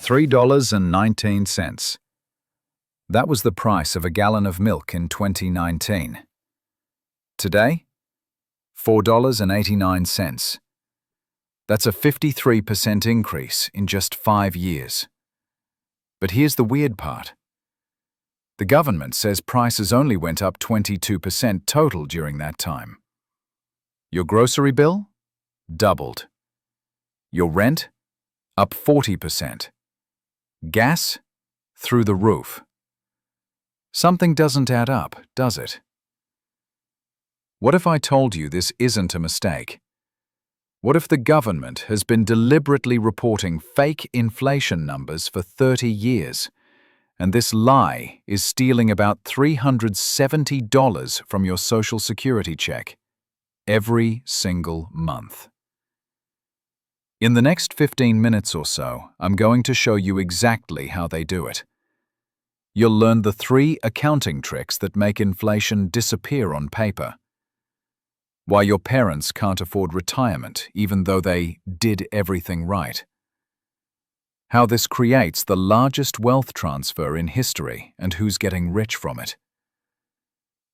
$3.19. That was the price of a gallon of milk in 2019. Today, $4.89. That's a 53% increase in just 5 years. But here's the weird part. The government says prices only went up 22% total during that time. Your grocery bill? Doubled. Your rent? Up 40%. Gas? Through the roof. Something doesn't add up, does it? What if I told you this isn't a mistake? What if the government has been deliberately reporting fake inflation numbers for 30 years, and this lie is stealing about $370 from your Social Security check every single month? In the next 15 minutes or so, I'm going to show you exactly how they do it. You'll learn the 3 accounting tricks that make inflation disappear on paper. Why your parents can't afford retirement even though they did everything right. How this creates the largest wealth transfer in history and who's getting rich from it.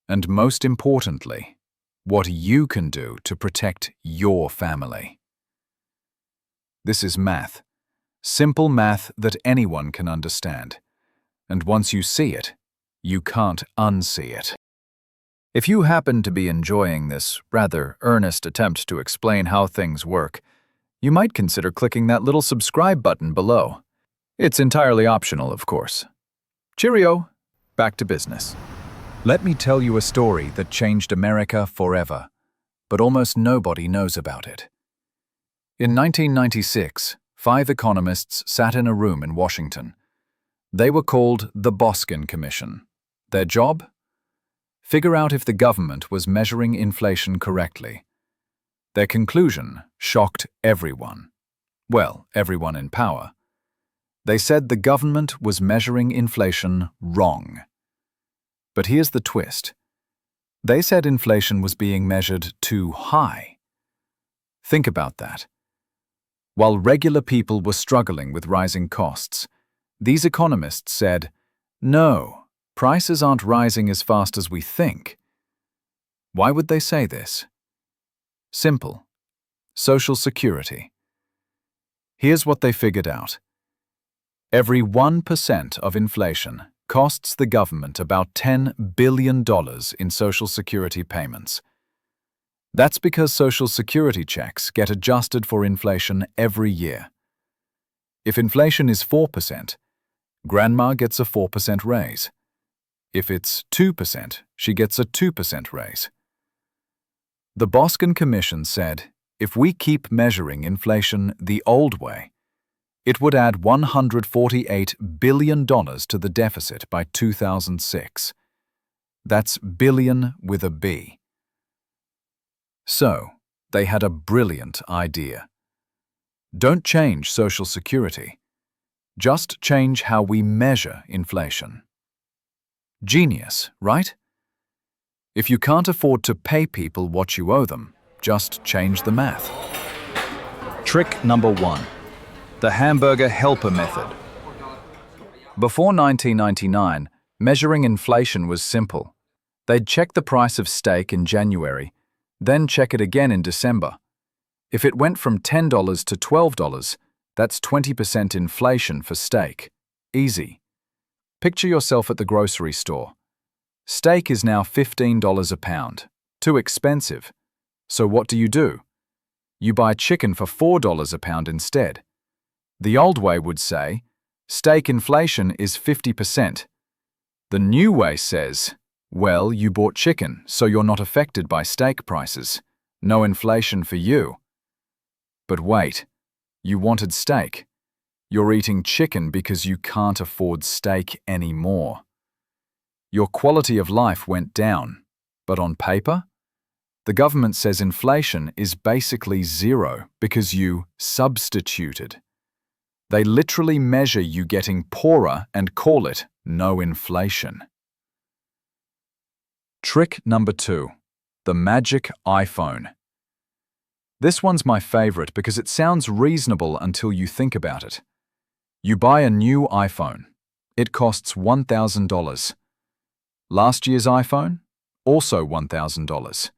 And most importantly, what you can do to protect your family. This is math. Simple math that anyone can understand. And once you see it, you can't unsee it. If you happen to be enjoying this rather earnest attempt to explain how things work, you might consider clicking that little subscribe button below. It's entirely optional, of course. Cheerio! Back to business. Let me tell you a story that changed America forever, but almost nobody knows about it. In 1996, 5 economists sat in a room in Washington. They were called the Boskin Commission. Their job? Figure out if the government was measuring inflation correctly. Their conclusion shocked everyone. Well, everyone in power. They said the government was measuring inflation wrong. But here's the twist. They said inflation was being measured too high. Think about that. While regular people were struggling with rising costs, these economists said, no, prices aren't rising as fast as we think. Why would they say this? Simple. Social Security. Here's what they figured out. Every 1% of inflation costs the government about $10 billion in Social Security payments. That's because Social Security checks get adjusted for inflation every year. If inflation is 4%, Grandma gets a 4% raise. If it's 2%, she gets a 2% raise. The Boskin Commission said, if we keep measuring inflation the old way, it would add $148 billion to the deficit by 2006. That's billion with a B. So, they had a brilliant idea. Don't change Social Security. Just change how we measure inflation. Genius, right? If you can't afford to pay people what you owe them, just change the math. Trick number 1. The hamburger helper method. Before 1999, measuring inflation was simple. They'd check the price of steak in January, then check it again in December. If it went from $10 to $12, that's 20% inflation for steak. Easy. Picture yourself at the grocery store. Steak is now $15 a pound. Too expensive. So what do? You buy chicken for $4 a pound instead. The old way would say, steak inflation is 50%. The new way says, well, you bought chicken, so you're not affected by steak prices. No inflation for you. But wait, you wanted steak. You're eating chicken because you can't afford steak anymore. Your quality of life went down, but on paper, the government says inflation is basically zero because you substituted. They literally measure you getting poorer and call it no inflation. Trick number 2. The magic iPhone. This one's my favorite because it sounds reasonable until you think about it. You buy a new iPhone. It costs $1,000. Last year's iPhone? Also $1,000.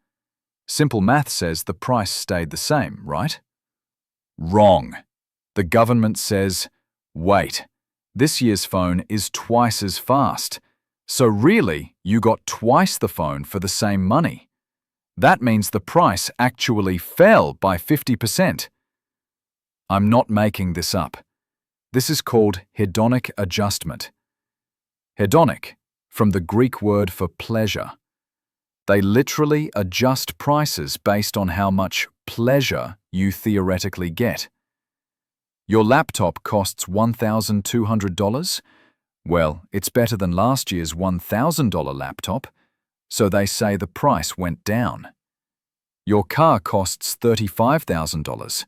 Simple math says the price stayed the same, right? Wrong. The government says, wait, this year's phone is twice as fast. So really, you got twice the phone for the same money. That means the price actually fell by 50%. I'm not making this up. This is called hedonic adjustment. Hedonic, from the Greek word for pleasure. They literally adjust prices based on how much pleasure you theoretically get. Your laptop costs $1,200? Well, it's better than last year's $1,000 laptop, so they say the price went down. Your car costs $35,000.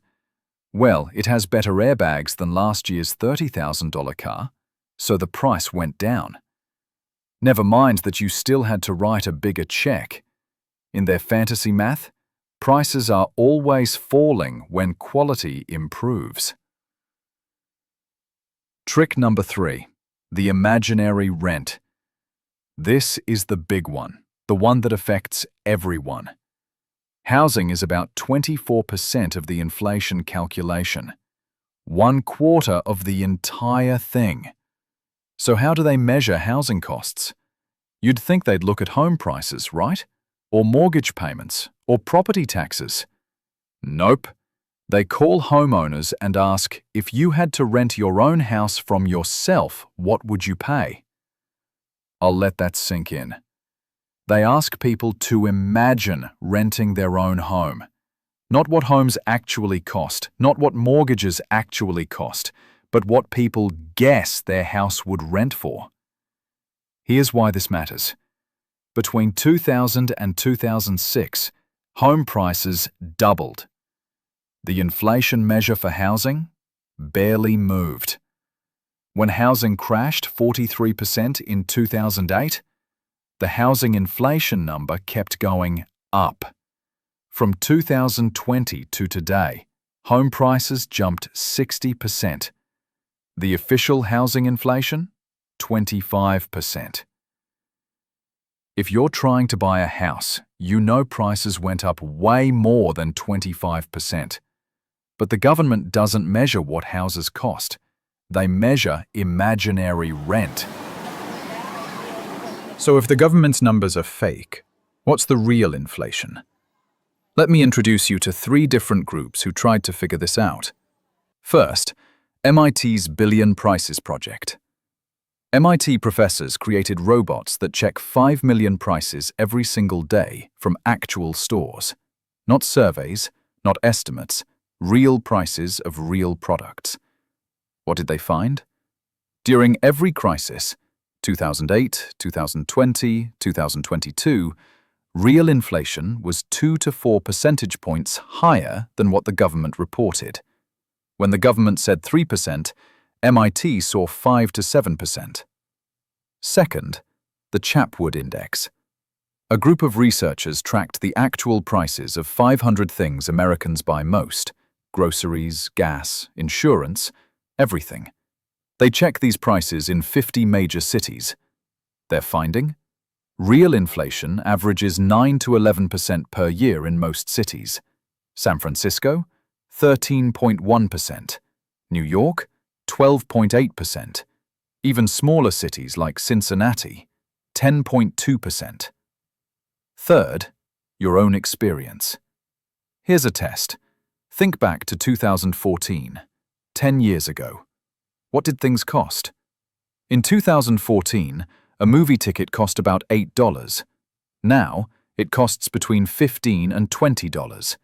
Well, it has better airbags than last year's $30,000 car, so the price went down. Never mind that you still had to write a bigger check. In their fantasy math, prices are always falling when quality improves. Trick number 3, the imaginary rent. This is the big one, the one that affects everyone. Housing is about 24% of the inflation calculation, 1/4 of the entire thing. So how do they measure housing costs? You'd think they'd look at home prices, right? Or mortgage payments, or property taxes. Nope. They call homeowners and ask, if you had to rent your own house from yourself, what would you pay? I'll let that sink in. They ask people to imagine renting their own home. Not what homes actually cost, not what mortgages actually cost, but what people guess their house would rent for. Here's why this matters. Between 2000 and 2006, home prices doubled. The inflation measure for housing barely moved. When housing crashed 43% in 2008, the housing inflation number kept going up. From 2020 to today, home prices jumped 60%. The official housing inflation? 25%. If you're trying to buy a house, you know prices went up way more than 25%. But the government doesn't measure what houses cost. They measure imaginary rent. So if the government's numbers are fake, what's the real inflation? Let me introduce you to 3 different groups who tried to figure this out. First, MIT's Billion Prices Project. MIT professors created robots that check 5 million prices every single day from actual stores. Not surveys, not estimates, real prices of real products. What did they find? During every crisis, 2008, 2020, 2022, real inflation was 2 to 4 percentage points higher than what the government reported. When the government said 3%, MIT saw 5 to 7%. Second, the Chapwood Index. A group of researchers tracked the actual prices of 500 things Americans buy most: groceries, gas, insurance, everything. They check these prices in 50 major cities. Their finding? Real inflation averages 9 to 11% per year in most cities. San Francisco, 13.1%. New York, 12.8%. Even smaller cities like Cincinnati, 10.2%. Third, your own experience. Here's a test. Think back to 2014, 10 years ago. What did things cost? In 2014, a movie ticket cost about $8. Now, it costs between $15 and $20.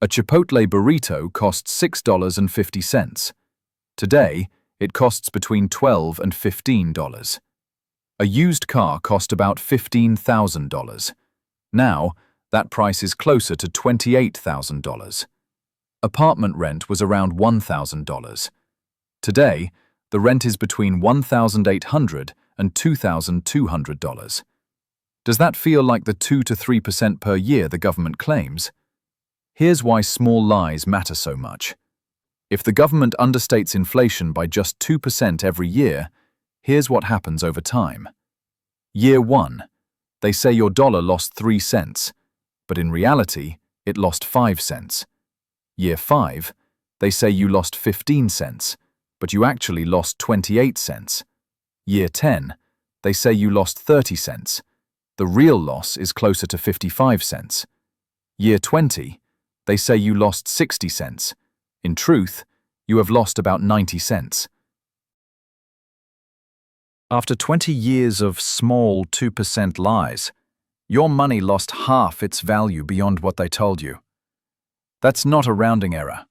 A Chipotle burrito costs $6.50. Today, it costs between $12 and $15. A used car cost about $15,000. Now, that price is closer to $28,000. Apartment rent was around $1,000. Today, the rent is between $1,800 and $2,200. Does that feel like the 2 to 3% per year the government claims? Here's why small lies matter so much. If the government understates inflation by just 2% every year, here's what happens over time. Year 1, they say your dollar lost 3 cents, but in reality, it lost 5 cents. Year 5, they say you lost 15 cents, but you actually lost 28 cents. Year 10, they say you lost 30 cents. The real loss is closer to 55 cents. Year 20, they say you lost 60 cents. In truth, you have lost about 90 cents. After 20 years of small 2% lies, your money lost half its value beyond what they told you. That's not a rounding error.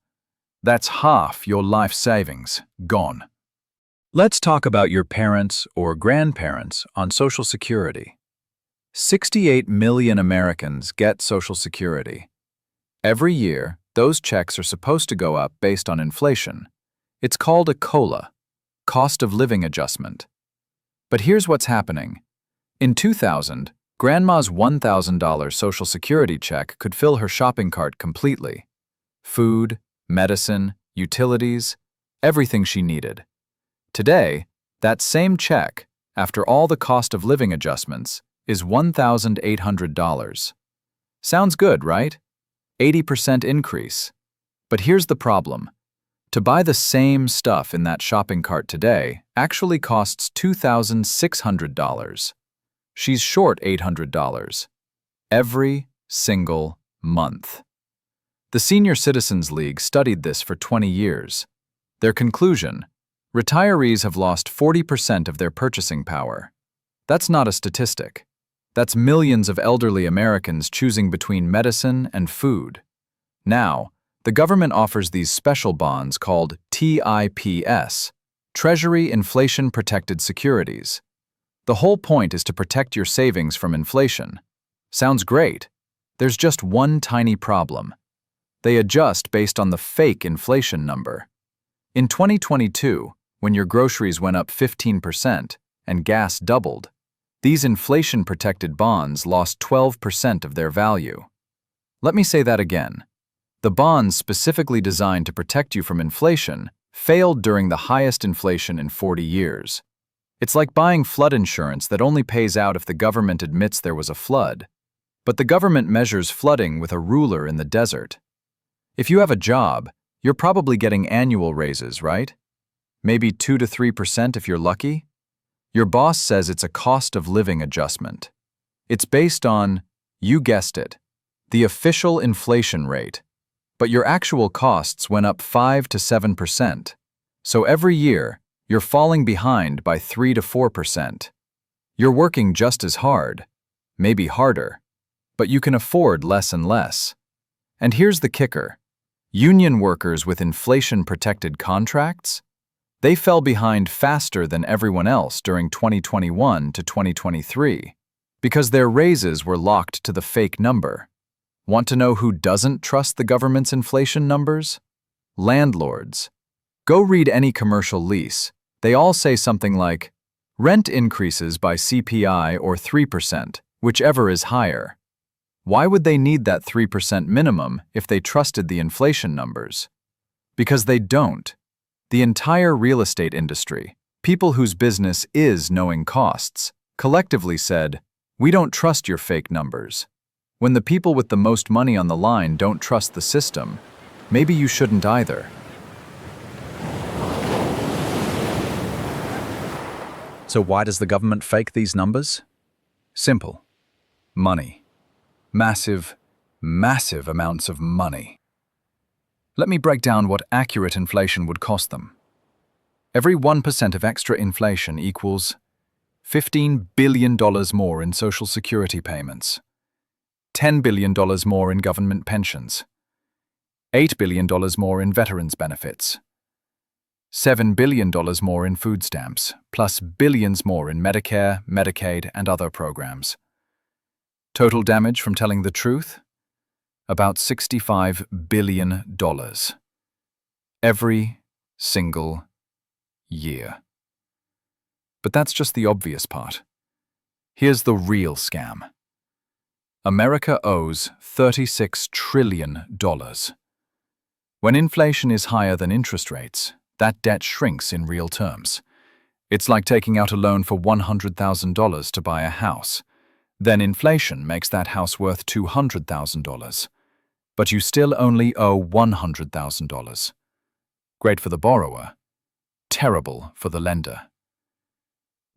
That's half your life savings gone. Let's talk about your parents or grandparents on Social Security. 68 million Americans get Social Security. Every year, those checks are supposed to go up based on inflation. It's called a COLA, cost of living adjustment. But here's what's happening. In 2000, Grandma's $1,000 Social Security check could fill her shopping cart completely. Food, medicine, utilities, everything she needed. Today, that same check, after all the cost of living adjustments, is $1,800. Sounds good, right? 80% increase. But here's the problem. To buy the same stuff in that shopping cart today actually costs $2,600. She's short $800. Every single month. The Senior Citizens League studied this for 20 years. Their conclusion: retirees have lost 40% of their purchasing power. That's not a statistic. That's millions of elderly Americans choosing between medicine and food. Now, the government offers these special bonds called TIPS, Treasury Inflation Protected Securities. The whole point is to protect your savings from inflation. Sounds great. There's just one tiny problem. They adjust based on the fake inflation number. In 2022, when your groceries went up 15% and gas doubled, these inflation-protected bonds lost 12% of their value. Let me say that again. The bonds specifically designed to protect you from inflation failed during the highest inflation in 40 years. It's like buying flood insurance that only pays out if the government admits there was a flood. But the government measures flooding with a ruler in the desert. If you have a job, you're probably getting annual raises, right? Maybe 2 to 3% if you're lucky? Your boss says it's a cost of living adjustment. It's based on, you guessed it, the official inflation rate. But your actual costs went up 5 to 7%. So every year, you're falling behind by 3 to 4%. You're working just as hard, maybe harder, but you can afford less and less. And here's the kicker. Union workers with inflation-protected contracts? They fell behind faster than everyone else during 2021 to 2023 because their raises were locked to the fake number. Want to know who doesn't trust the government's inflation numbers? Landlords. Go read any commercial lease. They all say something like, rent increases by CPI or 3%, whichever is higher. Why would they need that 3% minimum if they trusted the inflation numbers? Because they don't. The entire real estate industry, people whose business is knowing costs, collectively said, we don't trust your fake numbers. When the people with the most money on the line don't trust the system, maybe you shouldn't either. So why does the government fake these numbers? Simple. Money. Massive, massive amounts of money. Let me break down what accurate inflation would cost them. Every 1% of extra inflation equals $15 billion more in Social Security payments, $10 billion more in government pensions, $8 billion more in veterans benefits, $7 billion more in food stamps, plus billions more in Medicare, Medicaid, and other programs. Total damage from telling the truth? About $65 billion. Every single year. But that's just the obvious part. Here's the real scam. America owes $36 trillion. When inflation is higher than interest rates, that debt shrinks in real terms. It's like taking out a loan for $100,000 to buy a house. Then inflation makes that house worth $200,000. But you still only owe $100,000. Great for the borrower, terrible for the lender.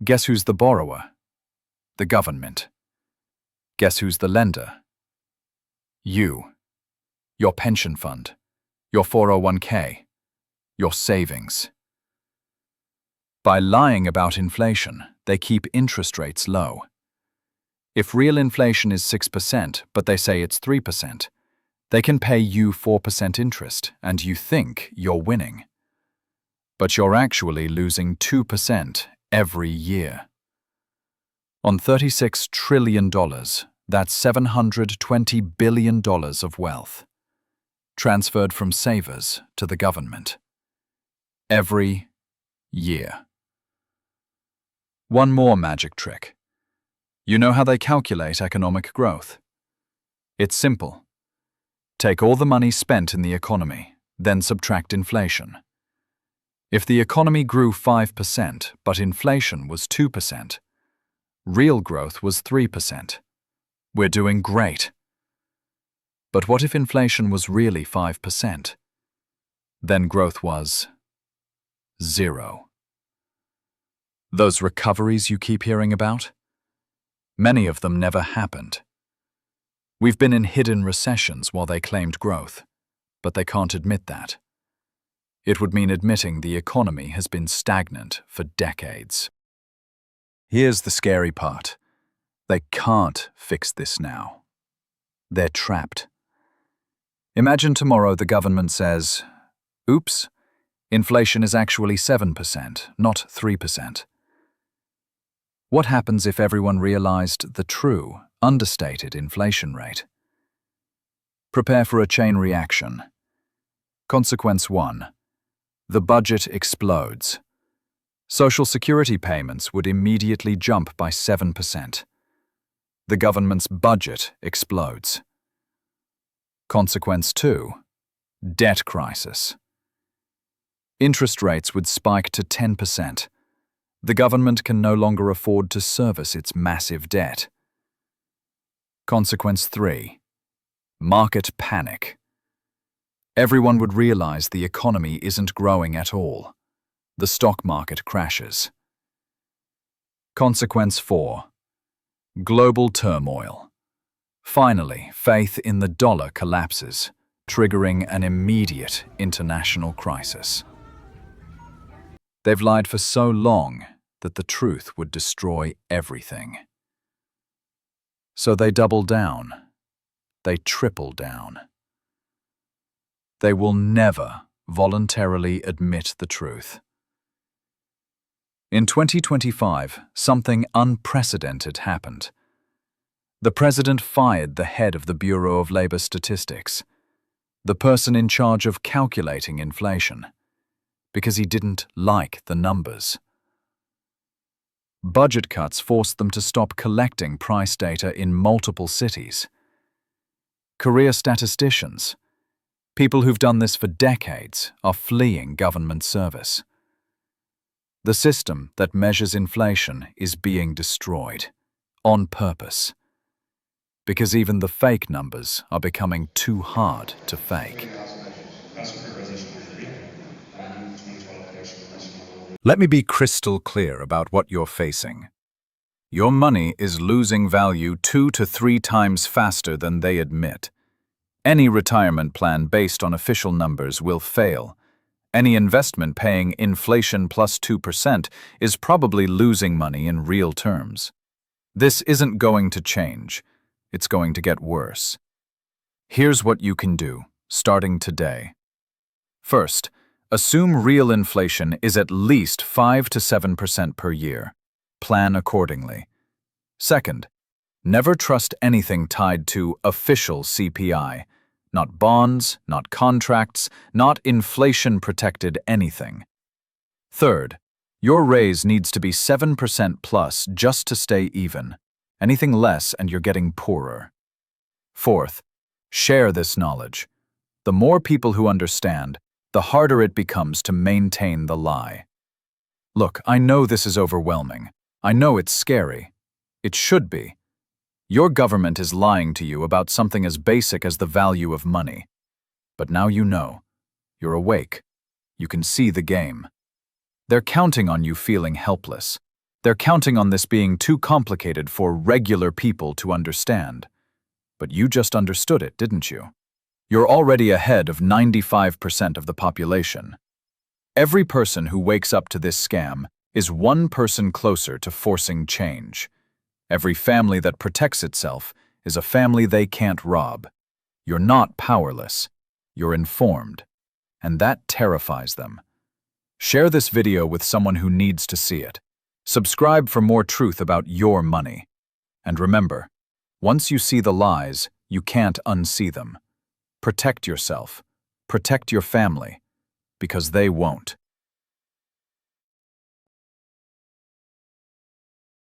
Guess who's the borrower? The government. Guess who's the lender? You. Your pension fund. Your 401k. Your savings. By lying about inflation, they keep interest rates low. If real inflation is 6%, but they say it's 3%, they can pay you 4% interest, and you think you're winning. But you're actually losing 2% every year. On $36 trillion, that's $720 billion of wealth, transferred from savers to the government. Every year. One more magic trick. You know how they calculate economic growth? It's simple. Take all the money spent in the economy, then subtract inflation. If the economy grew 5%, but inflation was 2%, real growth was 3%. We're doing great. But what if inflation was really 5%? Then growth was 0. Those recoveries you keep hearing about? Many of them never happened. We've been in hidden recessions while they claimed growth, but they can't admit that. It would mean admitting the economy has been stagnant for decades. Here's the scary part. They can't fix this now. They're trapped. Imagine tomorrow the government says, "Oops, inflation is actually 7%, not 3%. What happens if everyone realized the true, understated inflation rate? Prepare for a chain reaction. Consequence 1. The budget explodes. Social Security payments would immediately jump by 7%. The government's budget explodes. Consequence 2. Debt crisis. Interest rates would spike to 10%. The government can no longer afford to service its massive debt. Consequence 3. Market panic. Everyone would realize the economy isn't growing at all. The stock market crashes. Consequence 4. Global turmoil. Finally, faith in the dollar collapses, triggering an immediate international crisis. They've lied for so long that the truth would destroy everything. So they double down. They triple down. They will never voluntarily admit the truth. In 2025, something unprecedented happened. The president fired the head of the Bureau of Labor Statistics, the person in charge of calculating inflation, because he didn't like the numbers. Budget cuts forced them to stop collecting price data in multiple cities. Career statisticians, people who've done this for decades, are fleeing government service. The system that measures inflation is being destroyed, on purpose, because even the fake numbers are becoming too hard to fake. Let me be crystal clear about what you're facing. Your money is losing value 2 to 3 times faster than they admit. Any retirement plan based on official numbers will fail. Any investment paying inflation plus 2% is probably losing money in real terms. This isn't going to change. It's going to get worse. Here's what you can do, starting today. First, assume real inflation is at least 5 to 7% per year. Plan accordingly. Second, never trust anything tied to official CPI. Not bonds, not contracts, not inflation-protected anything. Third, your raise needs to be 7% plus just to stay even. Anything less and you're getting poorer. Fourth, share this knowledge. The more people who understand, the harder it becomes to maintain the lie. Look, I know this is overwhelming. I know it's scary. It should be. Your government is lying to you about something as basic as the value of money. But now you know. You're awake. You can see the game. They're counting on you feeling helpless. They're counting on this being too complicated for regular people to understand. But you just understood it, didn't you? You're already ahead of 95% of the population. Every person who wakes up to this scam is one person closer to forcing change. Every family that protects itself is a family they can't rob. You're not powerless. You're informed. And that terrifies them. Share this video with someone who needs to see it. Subscribe for more truth about your money. And remember, once you see the lies, you can't unsee them. Protect yourself. Protect your family. Because they won't.